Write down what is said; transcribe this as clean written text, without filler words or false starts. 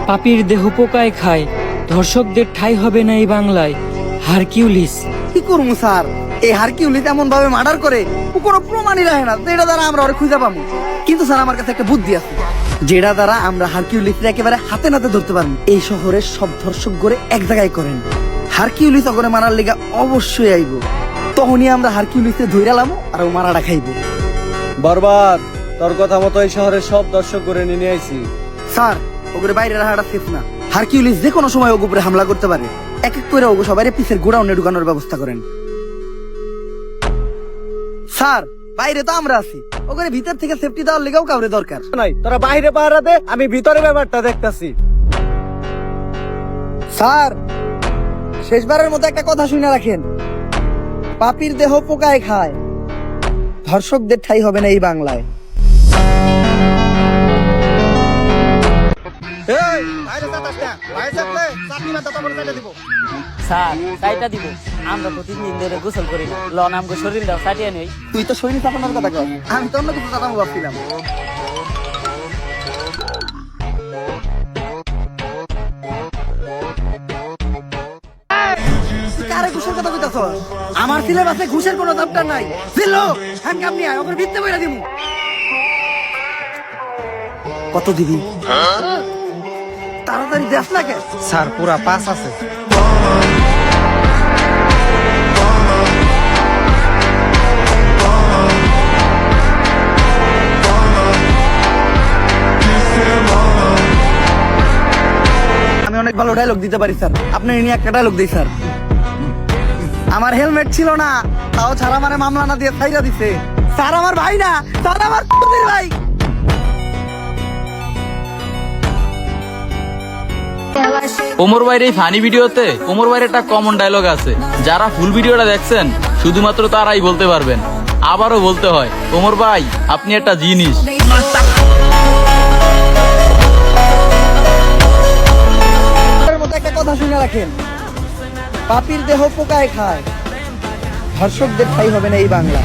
পাপীর দেহ পোকায় খায়, ধর্ষকদের ঠাঁই হবে না এই বাংলায়। হারকিউলিস। কি করবো স্যার? এই হারকিউলিস এমন ভাবে মার্ডার করে ও কোনো প্রমাণই রাখে না যেটা দ্বারা আমরা ওরে খুঁজে পাবো। কিন্তু স্যার আমার কাছে একটা বুদ্ধি আছে যেটা দ্বারা আমরা হারকিউলিসকে একেবারে হাতে নাতে ধরতে পারবো। এই শহরের সব ধর্ষক গড়ে এক জায়গায় করেন, হারকিউলিস ওগরে মারার লেগা অবশ্যই আইব। তখনই আমরা হারকিউলিসকে ধইরালাম আর ও মারাটা খাইব। বরবাদ, তোর কথা মতো এই শহরের সব দর্শক করে নিয়ে আইছি। স্যার ওগরে বাইরে রাখাটা সেফ না। হারকিউলিস যে কোনো সময় ওগো উপরে হামলা করতে পারে। এক এক করে ওগো সবাই পিসের গোডাউনে ঢুকানোর ব্যবস্থা করেন। স্যার বাইরে তো আমরা আছি, ওগরে ভিতর থেকে সেফটি দেওয়ার লেগাও কাউরে দরকার নাই, তোরা বাইরে পাহারা দে, আমি ভিতরে ব্যাপারটা দেখতাছি। স্যার শেষবারের মতো একটা কথা শুনে রাখেন, পাপীর দেহ পোকায় খায়, ধর্ষকদের ঠাঁই হবে না এই বাংলায়। স্যার চাইটা দিব, আমরা তো 3 দিন ধরে গোসল করি না, লন আমগো শরীরটা চাটিয়ে নেই। তুই তো শরীর চাপানোর কথা কর, আমি তো অন্য কিছু চাপাবো ভাবছিলাম। কারে ঘুষের কথা কইতাছ? আমার সিলেবাসে ঘুষের কোনো দামটা নাই। জিল্লো হ্যান্ডকাম নিয়ে আয়, ওকে ভিত্তে বইরা দিমু। কত দিবি? তাড়াতাড়ি দেখ না কে? স্যার পুরা পাস আছে। আমি অনেক ভালো ডায়লগ দিতে পারি স্যার, আপনার নিয়ে একটা ডায়লগ দিই স্যার। আমার হেলমেট ছিল না, তাও ছাড়া মানে মামলা না দিয়ে ছাইরা দিছে। স্যার আমার ভাই না, স্যার আমার ভাই। ওমর ভাইয়ের এই ফানি ভিডিওতে ওমর ভাইয়ের একটা কমন ডায়লগ আছে, যারা ফুল ভিডিওটা দেখছেন শুধুমাত্র তারাই বলতে পারবেন। আবারও বলতে হয়, ওমর ভাই আপনি একটা জিনিস। একটা কথা শুনে রাখেন, পাপীর দেহ পোকায় খায়, ধর্ষকদের ঠাঁই হবে না এই বাংলা।